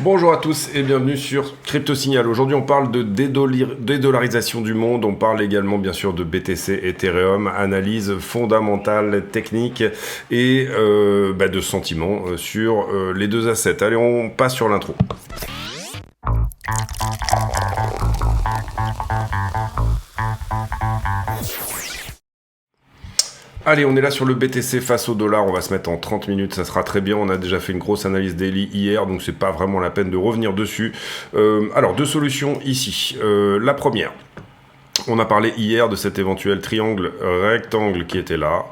Bonjour à tous et bienvenue sur Crypto Signal. Aujourd'hui on parle de dédollarisation du monde, on parle également bien sûr de BTC, Ethereum, analyse fondamentale, technique et de sentiments sur les deux assets. Allez, on passe sur l'intro. Allez, on est là sur le BTC face au dollar, on va se mettre en 30 minutes, ça sera très bien, on a déjà fait une grosse analyse daily hier, donc c'est pas vraiment la peine de revenir dessus. Alors, deux solutions ici. La première, on a parlé hier de cet éventuel triangle rectangle qui était là.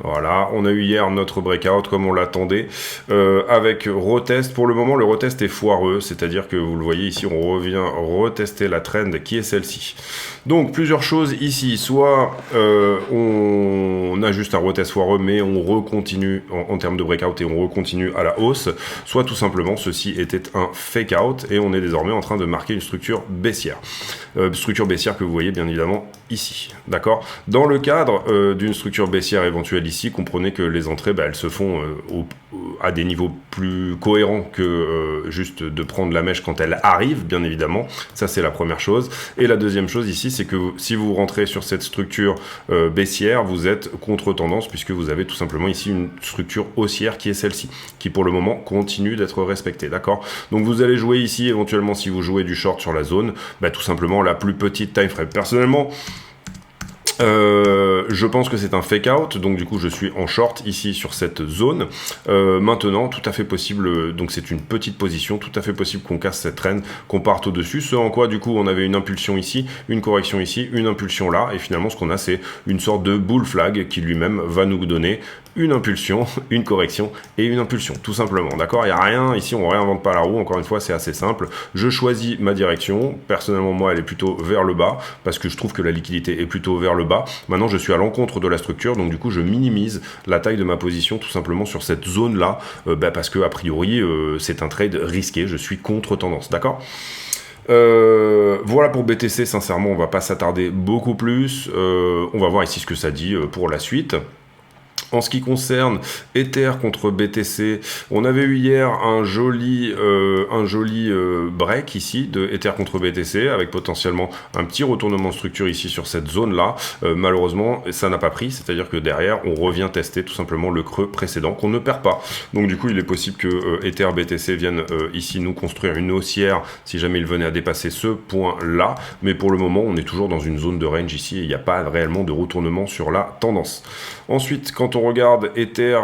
Voilà, on a eu hier notre breakout comme on l'attendait avec retest. Pour le moment, le retest est foireux, c'est-à-dire que vous le voyez ici, on revient retester la trend qui est celle-ci. Donc, plusieurs choses ici. Soit on a juste un retest foireux, mais on recontinue en termes de breakout et on recontinue à la hausse. Soit tout simplement, ceci était un fake out et on est désormais en train de marquer une structure baissière. Structure baissière que vous voyez bien évidemment ici. D'accord ? Dans le cadre d'une structure baissière éventuelle ici, comprenez que les entrées, elles se font à des niveaux plus cohérents que juste de prendre la mèche quand elle arrive, bien évidemment. Ça, c'est la première chose. Et la deuxième chose ici, c'est que si vous rentrez sur cette structure baissière, vous êtes contre-tendance puisque vous avez tout simplement ici une structure haussière qui est celle-ci, qui pour le moment continue d'être respectée. D'accord ? Donc, vous allez jouer ici, éventuellement, si vous jouez du short sur la zone, tout simplement la plus petite time frame. Personnellement, je pense que c'est un fake out, donc du coup je suis en short ici sur cette zone. Maintenant, tout à fait possible, donc c'est une petite position, tout à fait possible qu'on casse cette trend, qu'on parte au-dessus, ce en quoi du coup on avait une impulsion ici, une correction ici, une impulsion là, et finalement ce qu'on a c'est une sorte de bull flag qui lui-même va nous donner une impulsion, une correction et une impulsion, tout simplement, d'accord ? Il n'y a rien, ici on ne réinvente pas la roue, encore une fois c'est assez simple, je choisis ma direction, personnellement moi elle est plutôt vers le bas, parce que je trouve que la liquidité est plutôt vers le bas. Maintenant je suis à l'encontre de la structure, donc du coup je minimise la taille de ma position tout simplement sur cette zone là, parce que a priori c'est un trade risqué, je suis contre tendance, d'accord ? Voilà pour BTC, sincèrement on va pas s'attarder beaucoup plus, on va voir ici ce que ça dit pour la suite. En ce qui concerne Ether contre BTC, on avait eu hier un joli break ici de Ether contre BTC avec potentiellement un petit retournement de structure ici sur cette zone-là. Malheureusement, ça n'a pas pris, c'est-à-dire que derrière, on revient tester tout simplement le creux précédent qu'on ne perd pas. Donc du coup, il est possible que Ether BTC vienne ici nous construire une haussière si jamais il venait à dépasser ce point-là. Mais pour le moment, on est toujours dans une zone de range ici et il n'y a pas réellement de retournement sur la tendance. Ensuite, quand on regarde Ether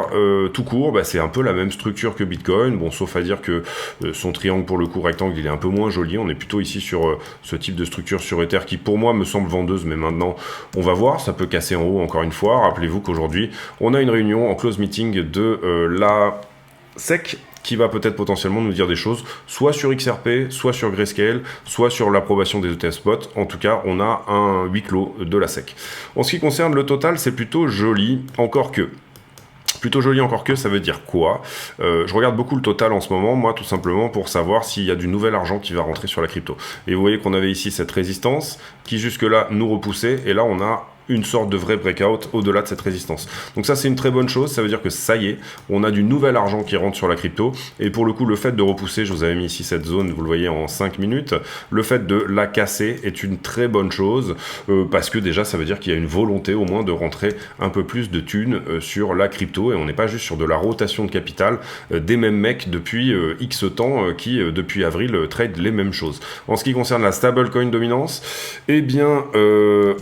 tout court, c'est un peu la même structure que Bitcoin, bon, sauf à dire que son triangle pour le coup rectangle, il est un peu moins joli, on est plutôt ici sur ce type de structure sur Ether qui pour moi me semble vendeuse, mais maintenant on va voir, ça peut casser en haut encore une fois. Rappelez-vous qu'aujourd'hui on a une réunion en close meeting de la SEC qui va peut-être potentiellement nous dire des choses, soit sur XRP, soit sur Grayscale, soit sur l'approbation des ETF spot. En tout cas, on a un huis clos de la SEC. En ce qui concerne le total, c'est plutôt joli, encore que. Plutôt joli encore que, ça veut dire quoi ? Je regarde beaucoup le total en ce moment, moi tout simplement pour savoir s'il y a du nouvel argent qui va rentrer sur la crypto. Et vous voyez qu'on avait ici cette résistance qui jusque-là nous repoussait, et là on a une sorte de vrai breakout au-delà de cette résistance. Donc ça c'est une très bonne chose, ça veut dire que ça y est, on a du nouvel argent qui rentre sur la crypto, et pour le coup le fait de repousser, je vous avais mis ici cette zone, vous le voyez en 5 minutes, le fait de la casser est une très bonne chose, parce que déjà ça veut dire qu'il y a une volonté au moins de rentrer un peu plus de thunes sur la crypto, et on n'est pas juste sur de la rotation de capital des mêmes mecs depuis X temps qui depuis avril trade les mêmes choses. En ce qui concerne la stablecoin dominance, eh bien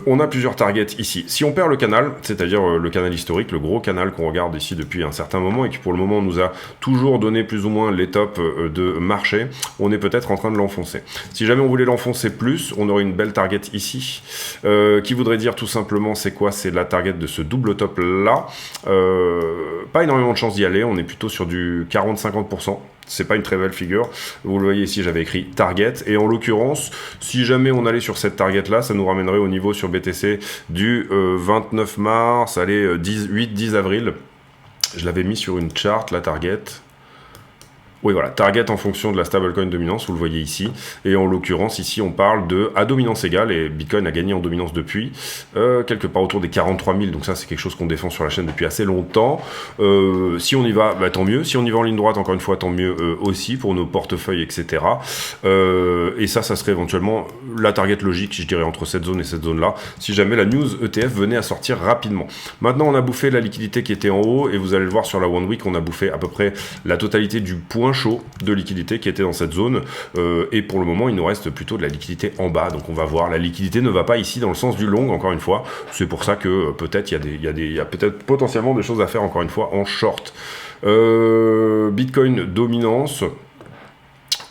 on a plusieurs targets ici. Si on perd le canal, c'est-à-dire le canal historique, le gros canal qu'on regarde ici depuis un certain moment et qui pour le moment nous a toujours donné plus ou moins les tops de marché, on est peut-être en train de l'enfoncer. Si jamais on voulait l'enfoncer plus, on aurait une belle target ici, qui voudrait dire tout simplement c'est quoi ? C'est la target de ce double top là. Pas énormément de chance d'y aller, on est plutôt sur du 40-50%. C'est pas une très belle figure. Vous le voyez ici, j'avais écrit target. Et en l'occurrence, si jamais on allait sur cette target là, ça nous ramènerait au niveau sur BTC du 29 mars, allez, 8-10 avril. Je l'avais mis sur une chart, la target. Oui, voilà, target en fonction de la stablecoin dominance, vous le voyez ici. Et en l'occurrence, ici, on parle de à dominance égale, et Bitcoin a gagné en dominance depuis, quelque part autour des 43 000. Donc ça, c'est quelque chose qu'on défend sur la chaîne depuis assez longtemps. Si on y va, bah, tant mieux. Si on y va en ligne droite, encore une fois, tant mieux aussi pour nos portefeuilles, etc. Et ça serait éventuellement la target logique, je dirais, entre cette zone et cette zone-là, si jamais la news ETF venait à sortir rapidement. Maintenant, on a bouffé la liquidité qui était en haut, et vous allez le voir sur la One Week, on a bouffé à peu près la totalité du point chaud de liquidité qui était dans cette zone, et pour le moment il nous reste plutôt de la liquidité en bas, donc on va voir, la liquidité ne va pas ici dans le sens du long, encore une fois, c'est pour ça que peut-être il y a peut-être potentiellement des choses à faire encore une fois en short. Bitcoin dominance,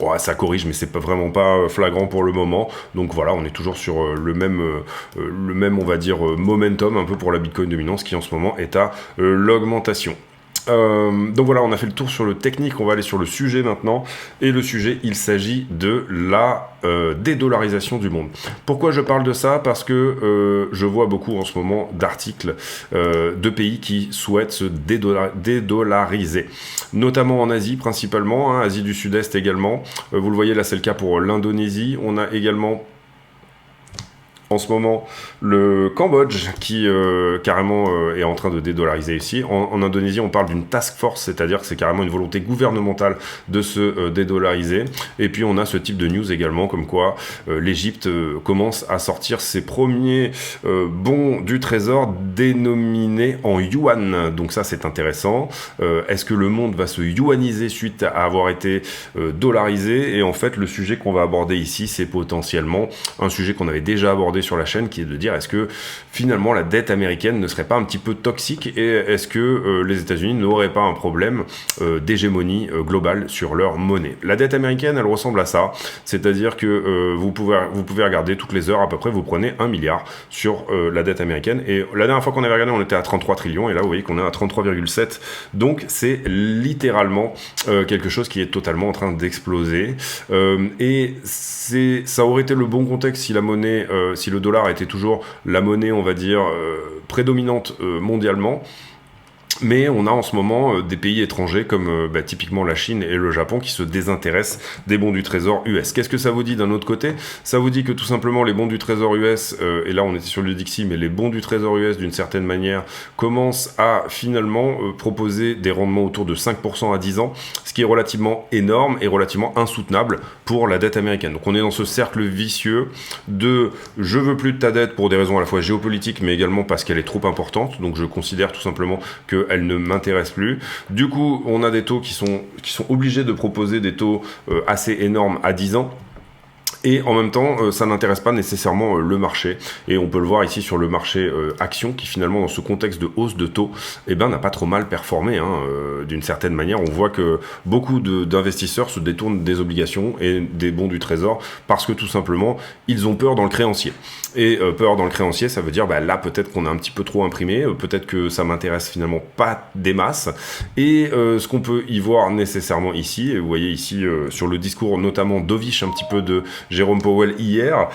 ouais, ça corrige, mais c'est pas vraiment pas flagrant pour le moment. Donc voilà, on est toujours sur le même, on va dire, momentum un peu pour la Bitcoin dominance qui en ce moment est à l'augmentation. Donc voilà, on a fait le tour sur le technique, on va aller sur le sujet maintenant. Et le sujet, il s'agit de la dédollarisation du monde. Pourquoi je parle de ça? Parce que je vois beaucoup en ce moment d'articles de pays qui souhaitent se dédollariser, notamment en Asie principalement, hein, Asie du Sud-Est également. Vous le voyez là, c'est le cas pour l'Indonésie. On a également en ce moment le Cambodge qui carrément est en train de dédollariser ici. En Indonésie, on parle d'une task force, c'est-à-dire que c'est carrément une volonté gouvernementale de se dédollariser. Et puis on a ce type de news également, comme quoi l'Égypte commence à sortir ses premiers bons du trésor dénominés en yuan. Donc ça, c'est intéressant. Est-ce que le monde va se yuaniser suite à avoir été dollarisé? Et en fait, le sujet qu'on va aborder ici, c'est potentiellement un sujet qu'on avait déjà abordé sur la chaîne, qui est de dire, est-ce que finalement la dette américaine ne serait pas un petit peu toxique, et est-ce que les États-Unis n'auraient pas un problème d'hégémonie globale sur leur monnaie? La dette américaine, elle ressemble à ça, c'est-à-dire que vous pouvez regarder toutes les heures à peu près, vous prenez 1 milliard sur la dette américaine, et la dernière fois qu'on avait regardé, on était à 33 trillions, et là vous voyez qu'on est à 33,7, donc c'est littéralement quelque chose qui est totalement en train d'exploser, et ça aurait été le bon contexte si la monnaie, si le dollar était toujours la monnaie, on va dire, prédominante mondialement. Mais on a en ce moment des pays étrangers comme typiquement la Chine et le Japon qui se désintéressent des bons du trésor US. Qu'est-ce que ça vous dit d'un autre côté? Ça vous dit que tout simplement les bons du trésor US, et là on était sur le Dixie, mais les bons du trésor US d'une certaine manière commencent à finalement proposer des rendements autour de 5% à 10 ans, ce qui est relativement énorme et relativement insoutenable pour la dette américaine. Donc on est dans ce cercle vicieux de je veux plus de ta dette pour des raisons à la fois géopolitiques mais également parce qu'elle est trop importante, donc je considère tout simplement que elle ne m'intéresse plus. Du coup, on a des taux qui sont obligés de proposer des taux assez énormes à 10 ans. Et en même temps, ça n'intéresse pas nécessairement le marché. Et on peut le voir ici sur le marché action, qui finalement, dans ce contexte de hausse de taux, n'a pas trop mal performé. D'une certaine manière, on voit que beaucoup d'investisseurs se détournent des obligations et des bons du trésor parce que tout simplement, ils ont peur dans le créancier. Et peur dans le créancier, ça veut dire là peut-être qu'on a un petit peu trop imprimé, peut-être que ça m'intéresse finalement pas des masses. Et ce qu'on peut y voir nécessairement ici, et vous voyez ici sur le discours notamment dovish un petit peu de Jérôme Powell hier,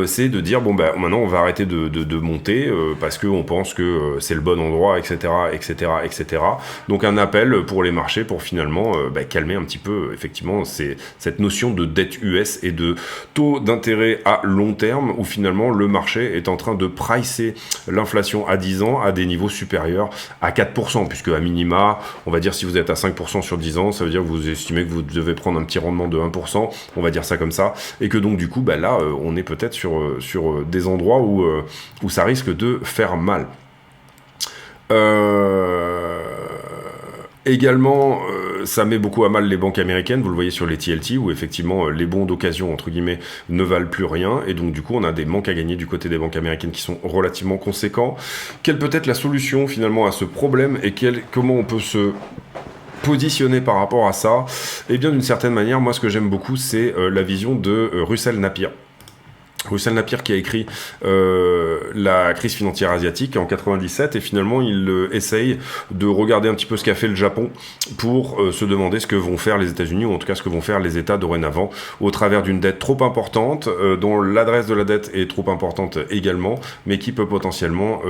c'est de dire maintenant on va arrêter de monter parce qu'on pense que c'est le bon endroit, etc., etc., etc. Donc un appel pour les marchés pour finalement calmer un petit peu effectivement cette notion de dette US et de taux d'intérêt à long terme où finalement le marché est en train de pricer l'inflation à 10 ans à des niveaux supérieurs à 4%, puisque à minima, on va dire si vous êtes à 5% sur 10 ans, ça veut dire que vous estimez que vous devez prendre un petit rendement de 1%, on va dire ça comme ça, et que donc du coup, là, on est peut-être sur des endroits où ça risque de faire mal. Également, ça met beaucoup à mal les banques américaines, vous le voyez sur les TLT, où effectivement les bons d'occasion, entre guillemets, ne valent plus rien, et donc du coup on a des manques à gagner du côté des banques américaines qui sont relativement conséquents. Quelle peut être la solution finalement à ce problème, et comment on peut se positionner par rapport à ça? Eh bien d'une certaine manière, moi ce que j'aime beaucoup, c'est la vision de Russell Napier. Russell Napier qui a écrit la crise financière asiatique en 97, et finalement il essaye de regarder un petit peu ce qu'a fait le Japon pour se demander ce que vont faire les États-Unis, ou en tout cas ce que vont faire les États dorénavant au travers d'une dette trop importante, dont l'adresse de la dette est trop importante également, mais qui peut potentiellement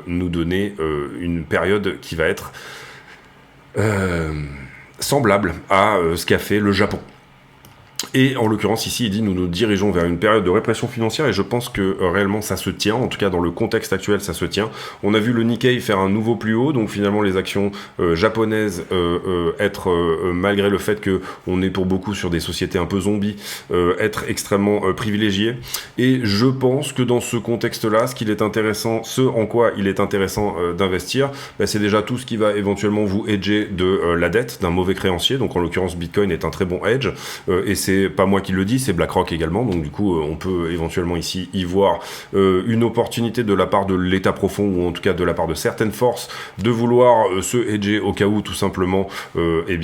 nous donner une période qui va être semblable à ce qu'a fait le Japon. Et en l'occurrence ici il dit nous nous dirigeons vers une période de répression financière et je pense que réellement ça se tient, en tout cas dans le contexte actuel ça se tient. On a vu le Nikkei faire un nouveau plus haut, donc finalement les actions japonaises être malgré le fait que on est pour beaucoup sur des sociétés un peu zombies, être extrêmement privilégiées. Et je pense que dans ce contexte là ce qu'il est intéressant, ce en quoi il est intéressant d'investir, c'est déjà tout ce qui va éventuellement vous hedger de la dette d'un mauvais créancier, donc en l'occurrence Bitcoin est un très bon hedge et c'est pas moi qui le dis, c'est BlackRock également, donc du coup on peut éventuellement ici y voir une opportunité de la part de l'état profond, ou en tout cas de la part de certaines forces, de vouloir se hedger au cas où tout simplement il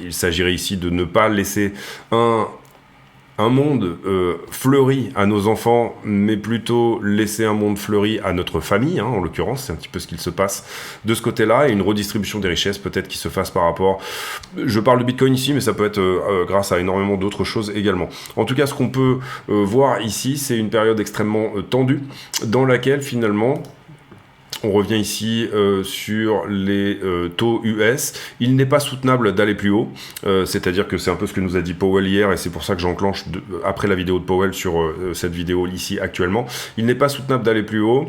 s'agirait ici de ne pas laisser un monde fleuri à nos enfants, mais plutôt laisser un monde fleuri à notre famille, en l'occurrence, c'est un petit peu ce qu'il se passe de ce côté-là, et une redistribution des richesses peut-être qui se fasse par rapport... Je parle de Bitcoin ici, mais ça peut être grâce à énormément d'autres choses également. En tout cas, ce qu'on peut voir ici, c'est une période extrêmement tendue, dans laquelle finalement... On revient ici sur les taux US. Il n'est pas soutenable d'aller plus haut, c'est-à-dire que c'est un peu ce que nous a dit Powell hier, et c'est pour ça que j'enclenche après la vidéo de Powell sur cette vidéo ici actuellement. Il n'est pas soutenable d'aller plus haut.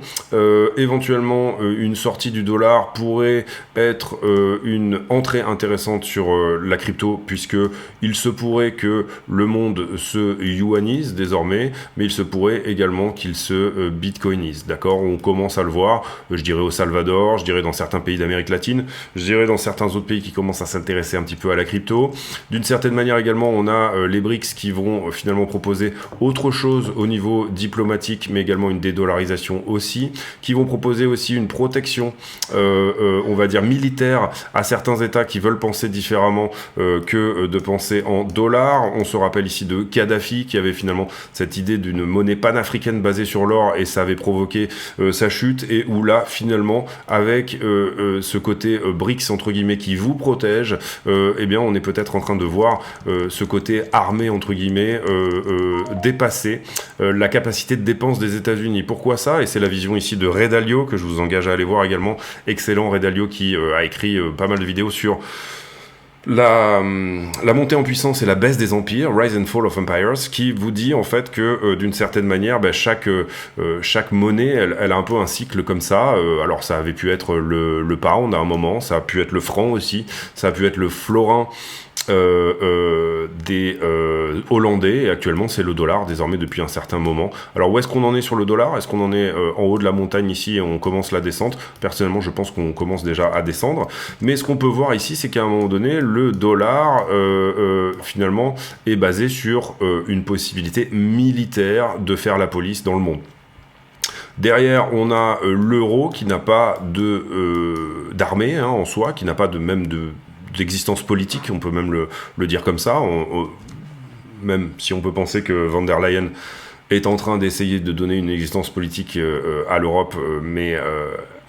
Éventuellement, une sortie du dollar pourrait être une entrée intéressante sur la crypto, puisque il se pourrait que le monde se yuanise désormais, mais il se pourrait également qu'il se bitcoinise. D'accord, on commence à le voir. Je dirais au Salvador, je dirais dans certains pays d'Amérique latine, je dirais dans certains autres pays qui commencent à s'intéresser un petit peu à la crypto. D'une certaine manière également, on a les BRICS qui vont finalement proposer autre chose au niveau diplomatique, mais également une dédollarisation aussi, qui vont proposer aussi une protection, on va dire militaire, à certains États qui veulent penser différemment que de penser en dollars. On se rappelle ici de Kadhafi, qui avait finalement cette idée d'une monnaie panafricaine basée sur l'or, et ça avait provoqué sa chute, et où là, finalement, avec ce côté BRICS entre guillemets qui vous protège, eh bien on est peut-être en train de voir ce côté armé entre guillemets dépasser la capacité de dépense des États-Unis. Pourquoi ça? Et c'est la vision ici de Ray Dalio, que je vous engage à aller voir également. Excellent Ray Dalio, qui a écrit pas mal de vidéos sur la montée en puissance et la baisse des empires, Rise and Fall of Empires, qui vous dit en fait que d'une certaine manière, chaque monnaie, elle a un peu un cycle comme ça. Alors ça avait pu être le pound à un moment, ça a pu être le franc aussi, ça a pu être le florin des Hollandais, et actuellement c'est le dollar désormais depuis un certain moment. Alors où est-ce qu'on en est sur le dollar? Est-ce qu'on en est en haut de la montagne ici et on commence la descente? Personnellement je pense qu'on commence déjà à descendre, mais ce qu'on peut voir ici c'est qu'à un moment donné le dollar finalement est basé sur une possibilité militaire de faire la police dans le monde. Derrière, on a l'euro qui n'a pas d'armée en soi, qui n'a pas d'existence politique, on peut même le dire comme ça, même si on peut penser que Van der Leyen est en train d'essayer de donner une existence politique à l'Europe, mais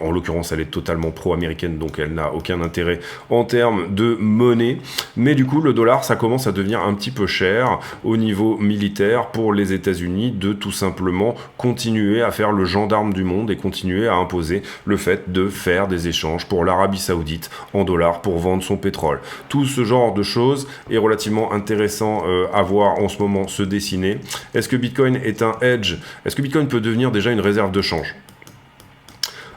en l'occurrence elle est totalement pro-américaine, donc elle n'a aucun intérêt en termes de monnaie. Mais du coup le dollar, ça commence à devenir un petit peu cher au niveau militaire pour les États-Unis, de tout simplement continuer à faire le gendarme du monde et continuer à imposer le fait de faire des échanges pour l'Arabie Saoudite en dollars pour vendre son pétrole. Tout ce genre de choses est relativement intéressant à voir en ce moment se dessiner. Est-ce que Bitcoin est un hedge? Est-ce que Bitcoin peut devenir déjà une réserve de change?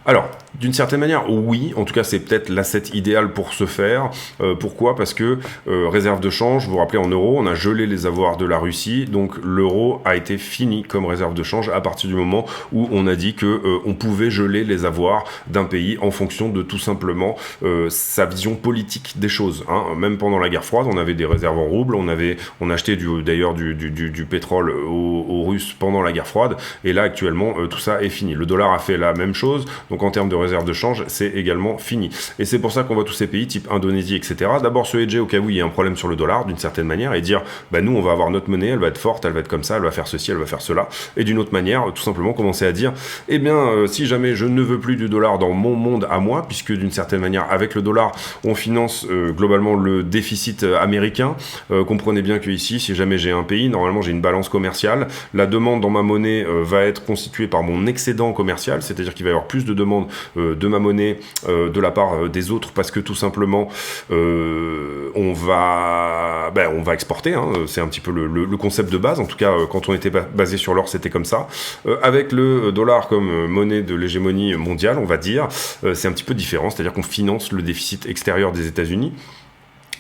Alors, d'une certaine manière, oui, en tout cas c'est peut-être l'asset idéal pour ce faire. Pourquoi? Parce que réserve de change, vous vous rappelez en euros, on a gelé les avoirs de la Russie, donc l'euro a été fini comme réserve de change à partir du moment où on a dit que on pouvait geler les avoirs d'un pays en fonction de tout simplement sa vision politique des choses. Même pendant la guerre froide, on avait des réserves en roubles, on achetait d'ailleurs du pétrole aux Russes pendant la guerre froide, et là actuellement tout ça est fini. Le dollar a fait la même chose, donc en termes de réserve de change, c'est également fini. Et c'est pour ça qu'on voit tous ces pays, type Indonésie, etc. D'abord se hedger au cas où il y a un problème sur le dollar, d'une certaine manière, et dire, nous, on va avoir notre monnaie, elle va être forte, elle va être comme ça, elle va faire ceci, elle va faire cela. Et d'une autre manière, tout simplement commencer à dire, si jamais je ne veux plus du dollar dans mon monde à moi, puisque d'une certaine manière, avec le dollar, on finance globalement le déficit américain. Comprenez bien que ici, si jamais j'ai un pays, normalement j'ai une balance commerciale, la demande dans ma monnaie va être constituée par mon excédent commercial, c'est-à-dire qu'il va y avoir plus de demandes de ma monnaie de la part des autres, parce que tout simplement on va exporter, hein, c'est un petit peu le concept de base, en tout cas quand on était basé sur l'or c'était comme ça. Avec le dollar comme monnaie de l'hégémonie mondiale, on va dire, c'est un petit peu différent, c'est-à-dire qu'on finance le déficit extérieur des États-Unis.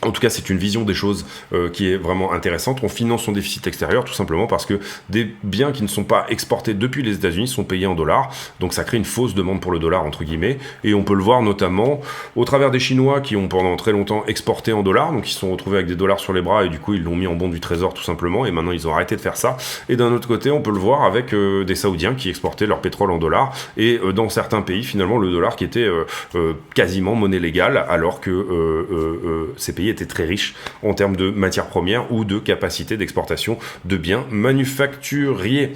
En tout cas, c'est une vision des choses qui est vraiment intéressante. On finance son déficit extérieur tout simplement parce que des biens qui ne sont pas exportés depuis les États-Unis sont payés en dollars. Donc ça crée une fausse demande pour le dollar, entre guillemets. Et on peut le voir notamment au travers des Chinois qui ont pendant très longtemps exporté en dollars. Donc ils se sont retrouvés avec des dollars sur les bras et du coup ils l'ont mis en bon du trésor tout simplement. Et maintenant ils ont arrêté de faire ça. Et d'un autre côté, on peut le voir avec des Saoudiens qui exportaient leur pétrole en dollars. Et dans certains pays, finalement, le dollar qui était quasiment monnaie légale alors que ces pays étaient très riches en termes de matières premières ou de capacité d'exportation de biens manufacturiers.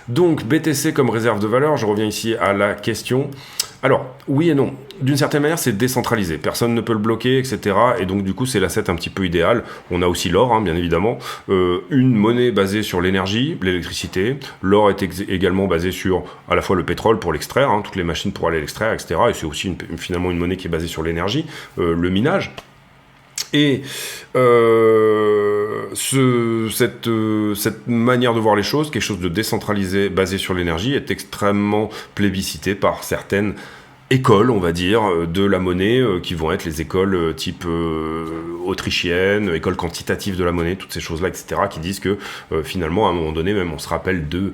Donc BTC comme réserve de valeur, je reviens ici à la question. Alors, oui et non. D'une certaine manière, c'est décentralisé. Personne ne peut le bloquer, etc. Et donc, du coup, c'est l'asset un petit peu idéal. On a aussi l'or, hein, bien évidemment. Une monnaie basée sur l'énergie, l'électricité. L'or est également basé sur à la fois le pétrole pour l'extraire, hein, toutes les machines pour aller l'extraire, etc. Et c'est aussi finalement une monnaie qui est basée sur l'énergie, le minage. Et cette manière de voir les choses, quelque chose de décentralisé, basé sur l'énergie, est extrêmement plébiscité par certaines écoles, on va dire, de la monnaie, qui vont être les écoles type autrichienne, école quantitative de la monnaie, toutes ces choses-là, etc., qui disent que finalement, à un moment donné, même on se rappelle de...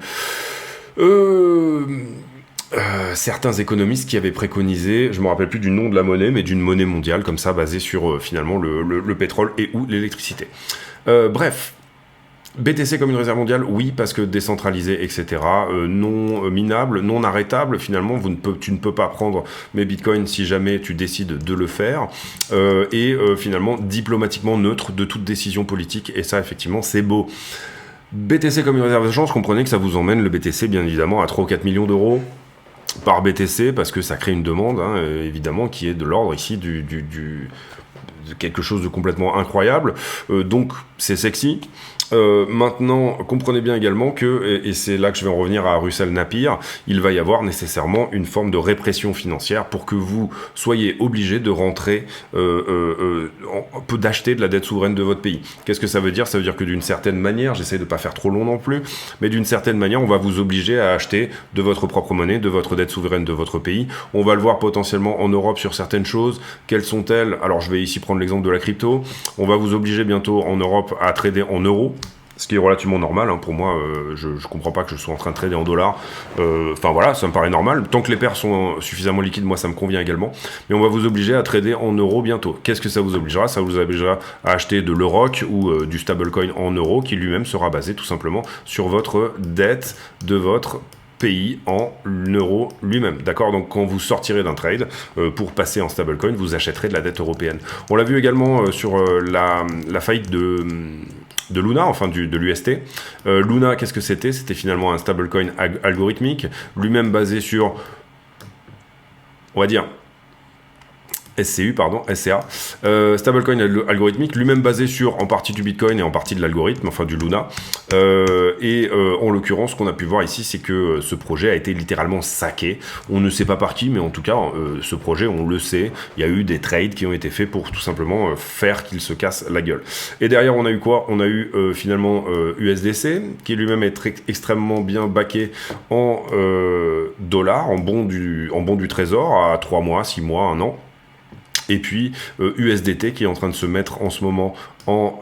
certains économistes qui avaient préconisé, je me rappelle plus du nom de la monnaie, mais d'une monnaie mondiale comme ça, basée sur finalement le pétrole et ou l'électricité. Bref, BTC comme une réserve mondiale, oui, parce que décentralisé, etc. Non minable, non arrêtable. Finalement, tu ne peux pas prendre mes bitcoins si jamais tu décides de le faire. Et finalement, diplomatiquement neutre de toute décision politique. Et ça, effectivement, c'est beau. BTC comme une réserve de change, comprenez que ça vous emmène le BTC, bien évidemment, à 3 ou 4 millions d'euros par BTC, parce que ça crée une demande, hein, évidemment, qui est de l'ordre ici de quelque chose de complètement incroyable. Donc, c'est sexy. Maintenant, comprenez bien également que, et c'est là que je vais en revenir à Russell Napier, il va y avoir nécessairement une forme de répression financière pour que vous soyez obligé de rentrer, d'acheter de la dette souveraine de votre pays. Qu'est-ce que ça veut dire ? Ça veut dire que d'une certaine manière, j'essaie de pas faire trop long non plus, mais d'une certaine manière, on va vous obliger à acheter de votre propre monnaie, de votre dette souveraine de votre pays. On va le voir potentiellement en Europe sur certaines choses. Quelles sont-elles ? Alors, je vais ici prendre l'exemple de la crypto. On va vous obliger bientôt en Europe à trader en euros. Ce qui est relativement normal, hein, pour moi, je comprends pas que je sois en train de trader en dollars. Enfin voilà, ça me paraît normal. Tant que les paires sont suffisamment liquides, moi ça me convient également. Mais on va vous obliger à trader en euros bientôt. Qu'est-ce que ça vous obligera ? Ça vous obligera à acheter de l'EUROC ou du stablecoin en euros qui lui-même sera basé tout simplement sur votre dette de votre pays en euros lui-même, d'accord ? Donc quand vous sortirez d'un trade pour passer en stablecoin, vous achèterez de la dette européenne. On l'a vu également sur la faillite de Luna, enfin de l'UST. Luna, qu'est-ce que c'était ? C'était finalement un stablecoin algorithmique, lui-même basé sur, on va dire, SCA, stablecoin algorithmique, lui-même basé sur en partie du Bitcoin et en partie de l'algorithme, enfin du Luna. En l'occurrence, ce qu'on a pu voir ici, c'est que ce projet a été littéralement saqué. On ne sait pas par qui, mais en tout cas, ce projet, on le sait, il y a eu des trades qui ont été faits pour tout simplement faire qu'il se casse la gueule. Et derrière, on a eu quoi ? On a eu finalement USDC, qui lui-même est extrêmement bien backé en dollars, en bon du trésor, à 3 mois, 6 mois, 1 an. Et puis USDT qui est en train de se mettre en ce moment en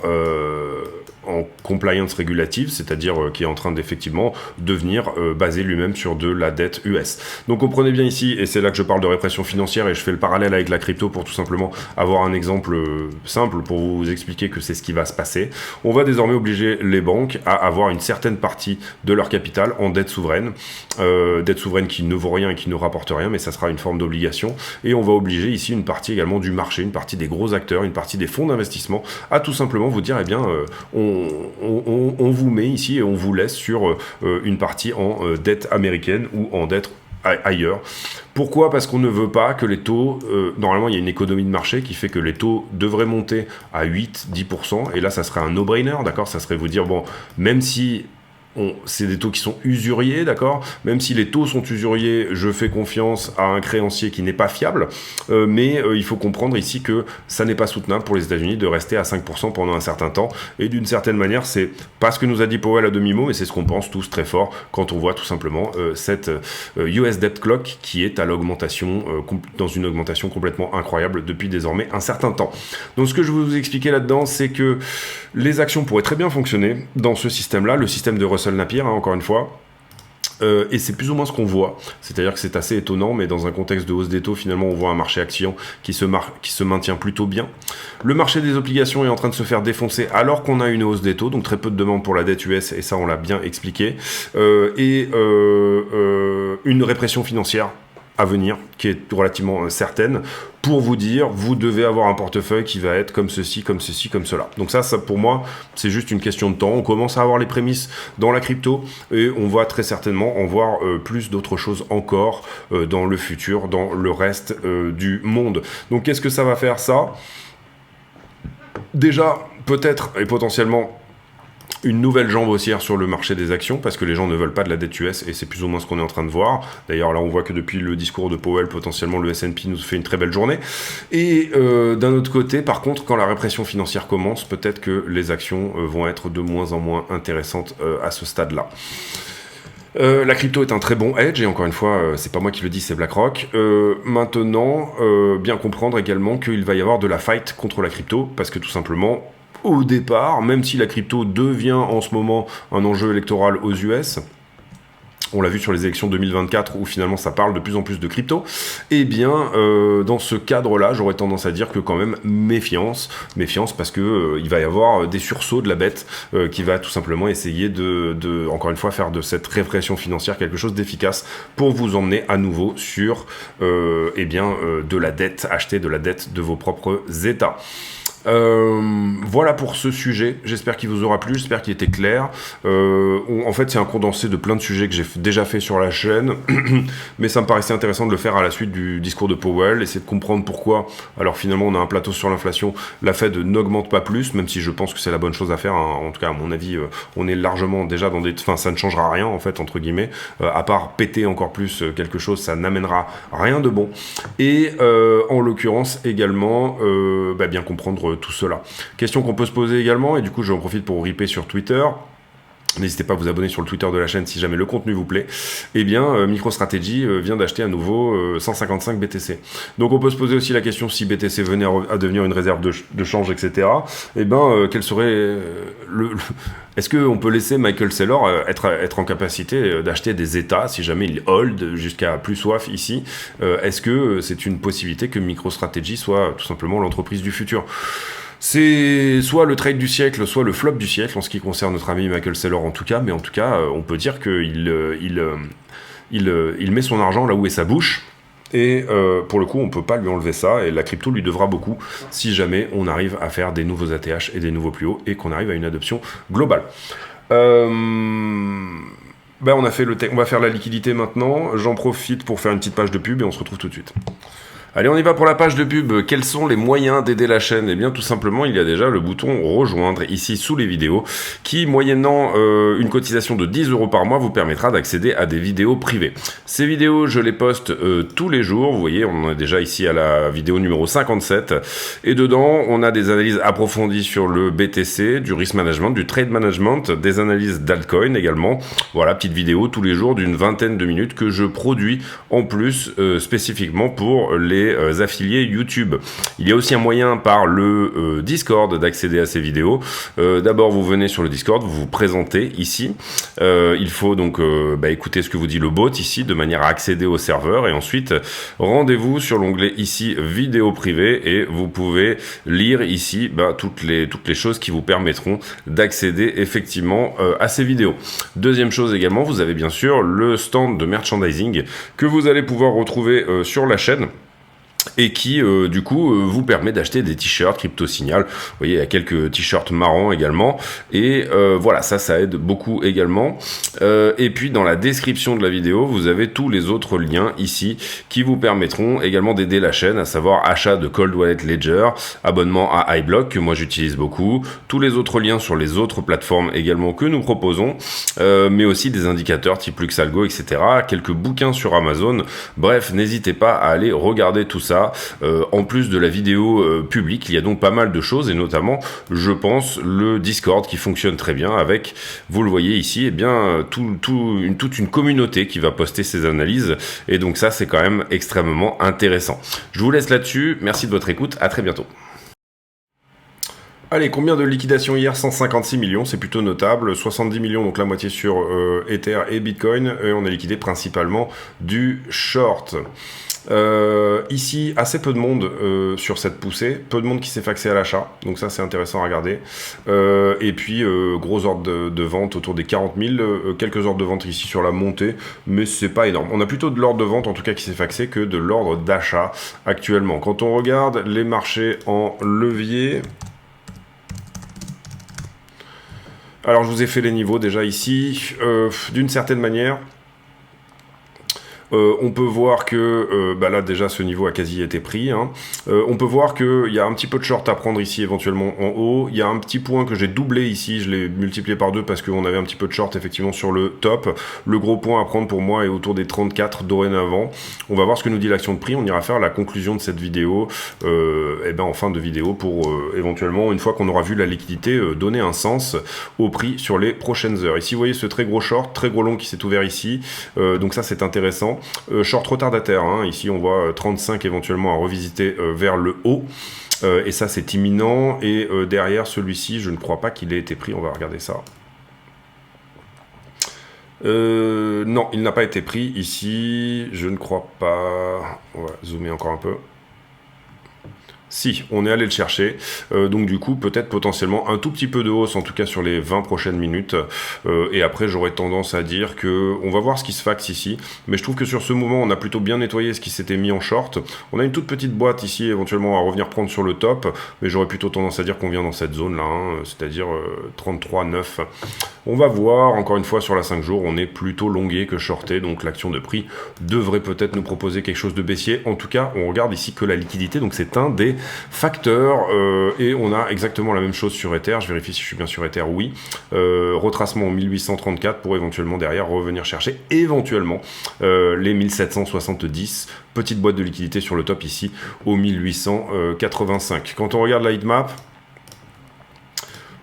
compliance régulative, c'est-à-dire qui est en train d'effectivement devenir basé lui-même sur de la dette US. Donc comprenez bien ici, et c'est là que je parle de répression financière et je fais le parallèle avec la crypto pour tout simplement avoir un exemple simple pour vous expliquer que c'est ce qui va se passer. On va désormais obliger les banques à avoir une certaine partie de leur capital en dette souveraine qui ne vaut rien et qui ne rapporte rien, mais ça sera une forme d'obligation, et on va obliger ici une partie également du marché, une partie des gros acteurs, une partie des fonds d'investissement à tout simplement vous dire, eh bien, on vous met ici et on vous laisse sur une partie en dette américaine ou en dette ailleurs. Pourquoi ? Parce qu'on ne veut pas que les taux, normalement il y a une économie de marché qui fait que les taux devraient monter à 8-10%, et là ça serait un no-brainer, d'accord ? Ça serait vous dire, bon, même si c'est des taux qui sont usuriers, d'accord? Même si les taux sont usuriers, je fais confiance à un créancier qui n'est pas fiable, mais il faut comprendre ici que ça n'est pas soutenable pour les États-Unis de rester à 5% pendant un certain temps, et d'une certaine manière, c'est pas ce que nous a dit Powell à demi-mot, mais c'est ce qu'on pense tous très fort quand on voit tout simplement cette US Debt Clock qui est à l'augmentation, dans une augmentation complètement incroyable depuis désormais un certain temps. Donc ce que je vais vous expliquer là-dedans, c'est que les actions pourraient très bien fonctionner dans ce système-là, le système de Russell Napier, hein, encore une fois. Et c'est plus ou moins ce qu'on voit, c'est-à-dire que c'est assez étonnant, mais dans un contexte de hausse des taux, finalement, on voit un marché action qui se maintient plutôt bien. Le marché des obligations est en train de se faire défoncer alors qu'on a une hausse des taux, donc très peu de demande pour la dette US, et ça on l'a bien expliqué, et une répression financière à venir, qui est relativement certaine, pour vous dire, vous devez avoir un portefeuille qui va être comme ceci, comme ceci, comme cela. Donc ça pour moi, c'est juste une question de temps. On commence à avoir les prémices dans la crypto, et on va très certainement en voir plus d'autres choses encore dans le futur, dans le reste du monde. Donc qu'est-ce que ça va faire, ça? Déjà, peut-être, et potentiellement, une nouvelle jambe haussière sur le marché des actions, parce que les gens ne veulent pas de la dette US, et c'est plus ou moins ce qu'on est en train de voir. D'ailleurs, là, on voit que depuis le discours de Powell, potentiellement, le S&P nous fait une très belle journée. Et d'un autre côté, par contre, quand la répression financière commence, peut-être que les actions vont être de moins en moins intéressantes à ce stade-là. La crypto est un très bon hedge, et encore une fois, c'est pas moi qui le dis, c'est BlackRock. Maintenant, bien comprendre également qu'il va y avoir de la fight contre la crypto, parce que tout simplement, au départ, même si la crypto devient en ce moment un enjeu électoral aux US, on l'a vu sur les élections 2024 où finalement ça parle de plus en plus de crypto, et bien dans ce cadre-là, j'aurais tendance à dire que quand même méfiance parce que il va y avoir des sursauts de la bête qui va tout simplement essayer de encore une fois faire de cette répression financière quelque chose d'efficace pour vous emmener à nouveau sur de la dette, acheter de la dette de vos propres États. Voilà pour ce sujet, j'espère qu'il vous aura plu, j'espère qu'il était clair. En fait c'est un condensé de plein de sujets que j'ai déjà fait sur la chaîne, mais ça me paraissait intéressant de le faire à la suite du discours de Powell, essayer de comprendre pourquoi, alors finalement on a un plateau sur l'inflation, la Fed n'augmente pas plus, même si je pense que c'est la bonne chose à faire, hein. En tout cas à mon avis on est largement déjà dans des... Enfin ça ne changera rien en fait entre guillemets, à part péter encore plus quelque chose, ça n'amènera rien de bon. Et en l'occurrence également bien comprendre tout cela. Question qu'on peut se poser également, et du coup j'en profite pour ripper sur Twitter. N'hésitez pas à vous abonner sur le Twitter de la chaîne si jamais le contenu vous plaît. Eh bien, MicroStrategy vient d'acheter à nouveau 155 BTC. Donc on peut se poser aussi la question si BTC venait à devenir une réserve de change, etc. Eh bien, quel serait Est-ce qu'on peut laisser Michael Saylor être en capacité d'acheter des États si jamais il hold jusqu'à plus soif ici? Est-ce que c'est une possibilité que MicroStrategy soit tout simplement l'entreprise du futur? C'est soit le trade du siècle, soit le flop du siècle en ce qui concerne notre ami Michael Saylor en tout cas, mais en tout cas, on peut dire qu'il met son argent là où est sa bouche, et pour le coup, on peut pas lui enlever ça, et la crypto lui devra beaucoup si jamais on arrive à faire des nouveaux ATH et des nouveaux plus hauts, et qu'on arrive à une adoption globale. On va faire la liquidité maintenant, j'en profite pour faire une petite page de pub, et on se retrouve tout de suite. Allez, on y va pour la page de pub. Quels sont les moyens d'aider la chaîne? Eh bien, tout simplement, il y a déjà le bouton rejoindre ici sous les vidéos qui, moyennant une cotisation de 10 € par mois, vous permettra d'accéder à des vidéos privées. Ces vidéos, je les poste tous les jours. Vous voyez, on est déjà ici à la vidéo numéro 57. Et dedans, on a des analyses approfondies sur le BTC, du risk management, du trade management, des analyses d'altcoin également. Voilà, petite vidéo tous les jours d'une vingtaine de minutes que je produis en plus spécifiquement pour les affiliés YouTube. Il y a aussi un moyen par le Discord d'accéder à ces vidéos. D'abord, vous venez sur le Discord, vous vous présentez ici. Il faut donc écouter ce que vous dit le bot ici de manière à accéder au serveur, et ensuite rendez-vous sur l'onglet ici vidéo privée, et vous pouvez lire ici toutes les choses qui vous permettront d'accéder effectivement à ces vidéos. Deuxième chose également, vous avez bien sûr le stand de merchandising que vous allez pouvoir retrouver sur la chaîne. et qui du coup vous permet d'acheter des t-shirts Crypto Signal. Vous voyez, il y a quelques t-shirts marrants également, et voilà, ça aide beaucoup également. Et puis dans la description de la vidéo, vous avez tous les autres liens ici qui vous permettront également d'aider la chaîne, à savoir achat de Cold Wallet Ledger, abonnement à iBlock que moi j'utilise beaucoup, tous les autres liens sur les autres plateformes également que nous proposons, mais aussi des indicateurs type Luxalgo, etc., quelques bouquins sur Amazon. Bref, n'hésitez pas à aller regarder tout ça. En plus de la vidéo publique, il y a donc pas mal de choses, et notamment, je pense, le Discord qui fonctionne très bien avec, vous le voyez ici, eh bien, toute une communauté qui va poster ses analyses, et donc ça, c'est quand même extrêmement intéressant. Je vous laisse là-dessus, merci de votre écoute, à très bientôt. Allez, combien de liquidations hier? 156 millions, c'est plutôt notable. 70 millions, donc la moitié sur Ether et Bitcoin. Et on a liquidé principalement du short. Ici, assez peu de monde sur cette poussée. Peu de monde qui s'est faxé à l'achat. Donc ça, c'est intéressant à regarder. Et puis, gros ordre de vente autour des 40 000. Quelques ordres de vente ici sur la montée. Mais c'est pas énorme. On a plutôt de l'ordre de vente, en tout cas, qui s'est faxé que de l'ordre d'achat actuellement. Quand on regarde les marchés en levier... Alors, je vous ai fait les niveaux déjà ici. D'une certaine manière, on peut voir que là déjà ce niveau a quasi été pris, hein. On peut voir qu'il y a un petit peu de short à prendre ici éventuellement en haut. Il y a un petit point que j'ai doublé ici, je l'ai multiplié par 2 parce qu'on avait un petit peu de short effectivement sur le top. Le gros point à prendre pour moi est autour des 34 dorénavant. On va voir ce que nous dit l'action de prix. On ira faire la conclusion de cette vidéo en fin de vidéo pour éventuellement, une fois qu'on aura vu la liquidité, donner un sens au prix sur les prochaines heures. Ici vous voyez ce très gros short, très gros long qui s'est ouvert ici, donc ça c'est intéressant. Short retardataire, hein. Ici on voit 35 éventuellement à revisiter vers le haut, et ça c'est imminent. Et derrière celui-ci, je ne crois pas qu'il ait été pris, on va regarder ça. Non, il n'a pas été pris ici, je ne crois pas. On va zoomer encore un peu. Si, on est allé le chercher, donc du coup peut-être potentiellement un tout petit peu de hausse, en tout cas sur les 20 prochaines minutes, et après j'aurais tendance à dire que on va voir ce qui se faxe ici, mais je trouve que sur ce mouvement on a plutôt bien nettoyé ce qui s'était mis en short. On a une toute petite boîte ici éventuellement à revenir prendre sur le top, mais j'aurais plutôt tendance à dire qu'on vient dans cette zone là, hein, c'est-à-dire 33,9. On va voir, encore une fois sur la 5 jours, on est plutôt longué que shorté, donc l'action de prix devrait peut-être nous proposer quelque chose de baissier. En tout cas, on regarde ici que la liquidité, donc c'est un des facteurs, et on a exactement la même chose sur Ether. Je vérifie si je suis bien sur Ether, oui. Retracement en 1834 pour éventuellement derrière revenir chercher éventuellement les 1770. Petite boîte de liquidité sur le top ici au 1885. Quand on regarde la heatmap,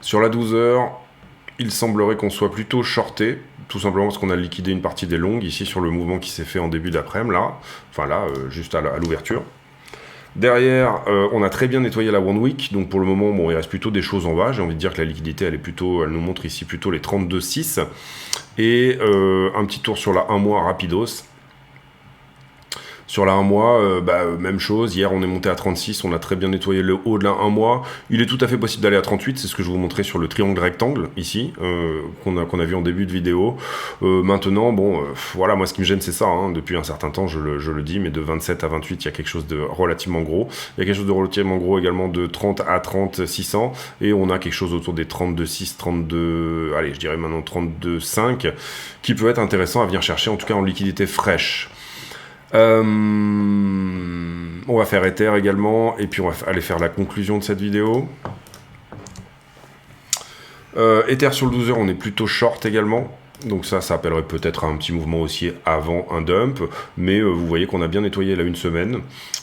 sur la 12 heures, il semblerait qu'on soit plutôt shorté, tout simplement parce qu'on a liquidé une partie des longues ici sur le mouvement qui s'est fait en début d'après-midi, là, enfin là, juste à l'ouverture. Derrière, on a très bien nettoyé la One Week, donc pour le moment, bon, il reste plutôt des choses en bas. J'ai envie de dire que la liquidité, elle nous montre ici plutôt les 32,6, et un petit tour sur la 1 mois rapidos. Sur la 1 mois, même chose. Hier, on est monté à 36. On a très bien nettoyé le haut de la 1 mois. Il est tout à fait possible d'aller à 38. C'est ce que je vous montrais sur le triangle rectangle, ici, qu'on a vu en début de vidéo. Maintenant, bon, voilà, moi, ce qui me gêne, c'est ça. Hein. Depuis un certain temps, je le dis, mais de 27 à 28, il y a quelque chose de relativement gros. Il y a quelque chose de relativement gros également de 30 à 30, 600. Et on a quelque chose autour des 32,6, 32... Allez, je dirais maintenant 32,5, qui peut être intéressant à venir chercher, en tout cas en liquidité fraîche. On va faire Ether également, et puis on va aller faire la conclusion de cette vidéo. Ether sur le 12 heures, on est plutôt short également. Donc ça appellerait peut-être à un petit mouvement haussier avant un dump, mais vous voyez qu'on a bien nettoyé là une semaine.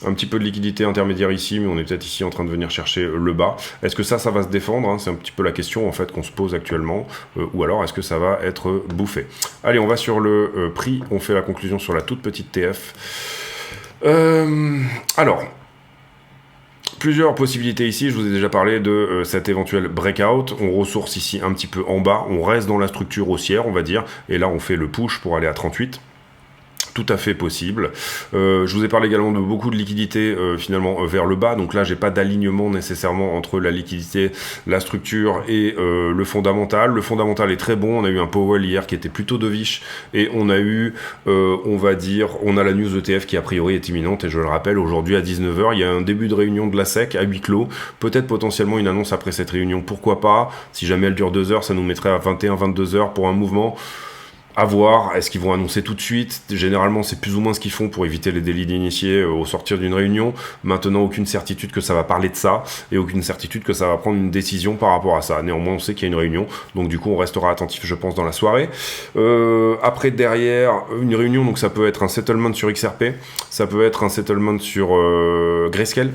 Un petit peu de liquidité intermédiaire ici, mais on est peut-être ici en train de venir chercher le bas. Est-ce que ça va se défendre, hein? C'est un petit peu la question en fait qu'on se pose actuellement, ou alors est-ce que ça va être bouffé? Allez, on va sur le prix, on fait la conclusion sur la toute petite TF. Alors... Plusieurs possibilités ici, je vous ai déjà parlé de cet éventuel breakout. On ressource ici un petit peu en bas, on reste dans la structure haussière, on va dire, et là on fait le push pour aller à 38. tout à fait possible. Je vous ai parlé également de beaucoup de liquidités finalement vers le bas, donc là j'ai pas d'alignement nécessairement entre la liquidité, la structure et le fondamental. Le fondamental est très bon, on a eu un Powell hier qui était plutôt dovish et on a eu, on va dire, on a la news ETF qui a priori est imminente et je le rappelle, aujourd'hui à 19h, il y a un début de réunion de la SEC à huis clos, peut-être potentiellement une annonce après cette réunion, pourquoi pas, si jamais elle dure 2 heures, ça nous mettrait à 21-22 heures pour un mouvement. À voir, est-ce qu'ils vont annoncer tout de suite? Généralement, c'est plus ou moins ce qu'ils font pour éviter les délits d'initiés au sortir d'une réunion. Maintenant, aucune certitude que ça va parler de ça et aucune certitude que ça va prendre une décision par rapport à ça. Néanmoins, on sait qu'il y a une réunion, donc du coup, on restera attentif, je pense, dans la soirée. Après, derrière, une réunion, donc ça peut être un settlement sur XRP, ça peut être un settlement sur Grayscale.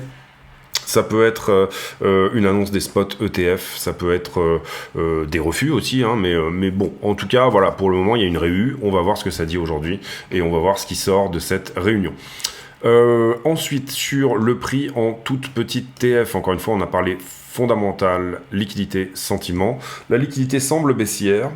Ça peut être une annonce des spots ETF, ça peut être des refus aussi, hein, mais bon, en tout cas, voilà, pour le moment, il y a une réu, on va voir ce que ça dit aujourd'hui, et on va voir ce qui sort de cette réunion. Ensuite, sur le prix en toute petite TF, encore une fois, on a parlé fondamental, liquidité, sentiment. La liquidité semble baissière.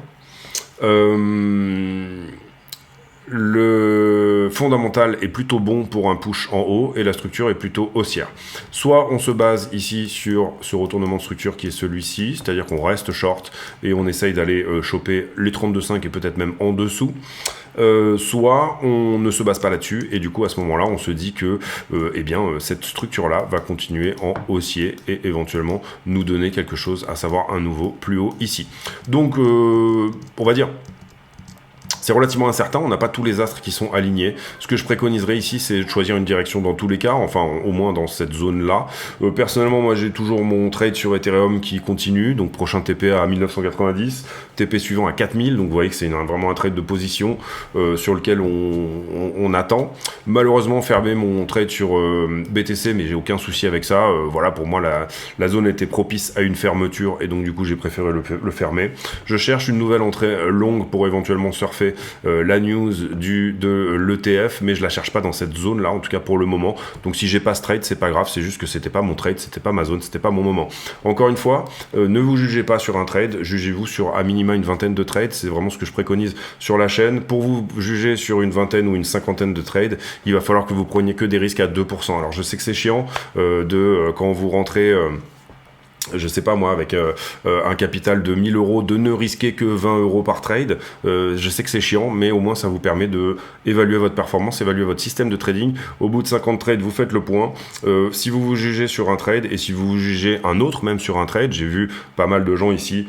Le fondamental est plutôt bon pour un push en haut et la structure est plutôt haussière. Soit on se base ici sur ce retournement de structure qui est celui-ci, c'est-à-dire qu'on reste short et on essaye d'aller choper les 32,5 et peut-être même en dessous. Soit on ne se base pas là-dessus et du coup à ce moment-là on se dit que cette structure-là va continuer en haussier et éventuellement nous donner quelque chose, à savoir un nouveau plus haut ici. Donc on va dire c'est relativement incertain, on n'a pas tous les astres qui sont alignés. Ce que je préconiserais ici, c'est de choisir une direction dans tous les cas, enfin au moins dans cette zone-là. Personnellement, moi j'ai toujours mon trade sur Ethereum qui continue, donc prochain TP à 1990, TP suivant à 4000, donc vous voyez que c'est vraiment un trade de position sur lequel on attend. Malheureusement, fermé mon trade sur BTC, mais j'ai aucun souci avec ça. Voilà, pour moi, la zone était propice à une fermeture et donc du coup j'ai préféré le fermer. Je cherche une nouvelle entrée longue pour éventuellement surfer la news de l'ETF, mais je la cherche pas dans cette zone là, en tout cas pour le moment. Donc si j'ai pas ce trade, c'est pas grave, c'est juste que c'était pas mon trade, c'était pas ma zone, c'était pas mon moment. Encore une fois, ne vous jugez pas sur un trade, jugez-vous sur à minima une vingtaine de trades, c'est vraiment ce que je préconise sur la chaîne. Pour vous juger sur une vingtaine ou une cinquantaine de trades, il va falloir que vous preniez que des risques à 2%. Alors je sais que c'est chiant quand vous rentrez je sais pas moi, avec un capital de 1000 euros, de ne risquer que 20 euros par trade. Je sais que c'est chiant, mais au moins ça vous permet de évaluer votre performance, évaluer votre système de trading. Au bout de 50 trades, vous faites le point. Si vous vous jugez sur un trade et si vous vous jugez un autre même sur un trade, j'ai vu pas mal de gens ici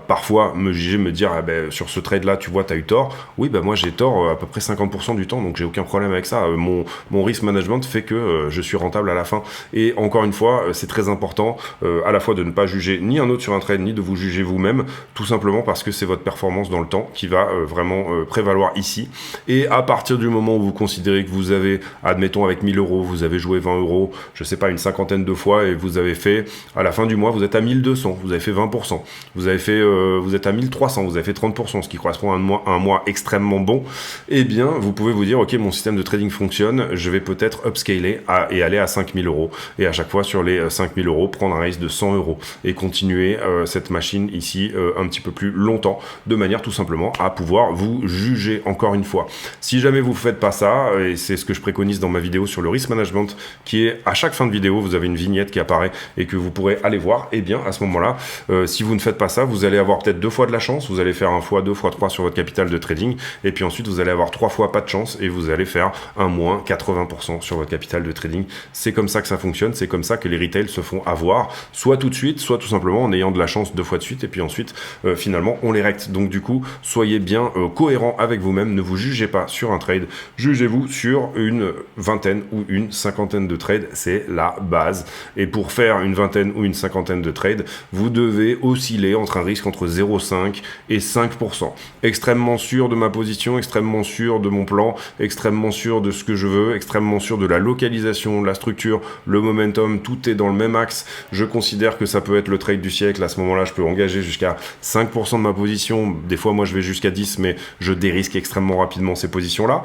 parfois me juger, me dire sur ce trade là tu vois t'as eu tort. Oui moi j'ai tort à peu près 50% du temps, donc j'ai aucun problème avec ça. Mon risk management fait que je suis rentable à la fin. Et encore une fois, c'est très important à la fois de ne pas juger ni un autre sur un trade, ni de vous juger vous-même, tout simplement parce que c'est votre performance dans le temps qui va vraiment prévaloir ici. Et à partir du moment où vous considérez que vous avez, admettons avec 1000 euros, vous avez joué 20 euros, je sais pas, une cinquantaine de fois, et vous avez fait, à la fin du mois, vous êtes à 1200, vous avez fait 20%, vous êtes à 1300, vous avez fait 30%, ce qui correspond à un mois extrêmement bon, eh bien, vous pouvez vous dire, ok, mon système de trading fonctionne, je vais peut-être upscaler et aller à 5000 euros, et à chaque fois sur les 5000 euros, prendre un risque de 100 euros et continuer cette machine ici un petit peu plus longtemps, de manière tout simplement à pouvoir vous juger encore une fois. Si jamais vous ne faites pas ça, et c'est ce que je préconise dans ma vidéo sur le risk management, qui est à chaque fin de vidéo, vous avez une vignette qui apparaît et que vous pourrez aller voir, et bien à ce moment-là, si vous ne faites pas ça, vous allez avoir peut-être 2 fois de la chance, vous allez faire 1 fois 2 fois 3 sur votre capital de trading, et puis ensuite vous allez avoir 3 fois pas de chance et vous allez faire un moins 80% sur votre capital de trading. C'est comme ça que ça fonctionne, c'est comme ça que les retails se font avoir, soit tout de suite, soit tout simplement en ayant de la chance 2 fois de suite, et puis ensuite finalement on les recte. Donc du coup, soyez bien cohérent avec vous-même, ne vous jugez pas sur un trade, jugez-vous sur une vingtaine ou une cinquantaine de trades, c'est la base. Et pour faire une vingtaine ou une cinquantaine de trades, vous devez osciller entre un risque entre 0,5 et 5%. Extrêmement sûr de ma position, extrêmement sûr de mon plan, extrêmement sûr de ce que je veux, extrêmement sûr de la localisation, la structure, le momentum, tout est dans le même axe. Je considère que ça peut être le trade du siècle. À ce moment-là, je peux engager jusqu'à 5% de ma position. Des fois, moi, je vais jusqu'à 10, mais je dérisque extrêmement rapidement ces positions-là.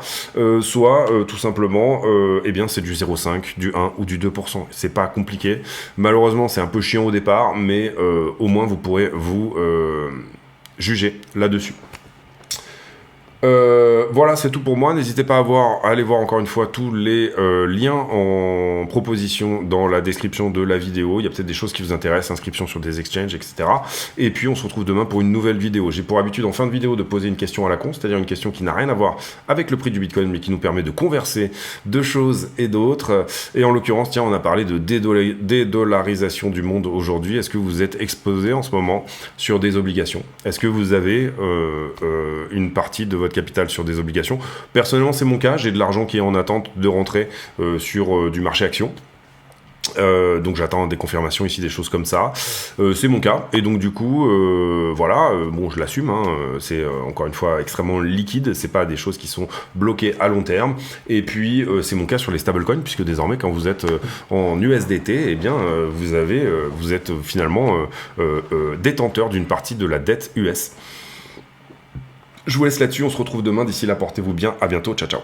Soit, tout simplement, c'est du 0,5, du 1 ou du 2%. C'est pas compliqué. Malheureusement, c'est un peu chiant au départ, mais au moins, vous pourrez vous juger là-dessus. Voilà, c'est tout pour moi. N'hésitez pas à aller voir encore une fois tous les liens en proposition dans la description de la vidéo. Il y a peut-être des choses qui vous intéressent, inscription sur des exchanges, etc. Et puis on se retrouve demain pour une nouvelle vidéo. J'ai pour habitude en fin de vidéo de poser une question à la con, c'est-à-dire une question qui n'a rien à voir avec le prix du Bitcoin, mais qui nous permet de converser de choses et d'autres. Et en l'occurrence, tiens, on a parlé de dédollarisation du monde aujourd'hui. Est-ce que vous êtes exposé en ce moment sur des obligations? Est-ce que vous avez une partie de votre capital sur des obligations? Personnellement, c'est mon cas. J'ai de l'argent qui est en attente de rentrer sur du marché action. Donc j'attends des confirmations ici, des choses comme ça. C'est mon cas. Et donc du coup, voilà, bon, je l'assume. Hein, c'est encore une fois extrêmement liquide. C'est pas des choses qui sont bloquées à long terme. Et puis c'est mon cas sur les stablecoins, puisque désormais, quand vous êtes en USDT, eh bien, vous êtes finalement détenteur d'une partie de la dette US. Je vous laisse là-dessus, on se retrouve demain. D'ici là, portez-vous bien. À bientôt, ciao ciao.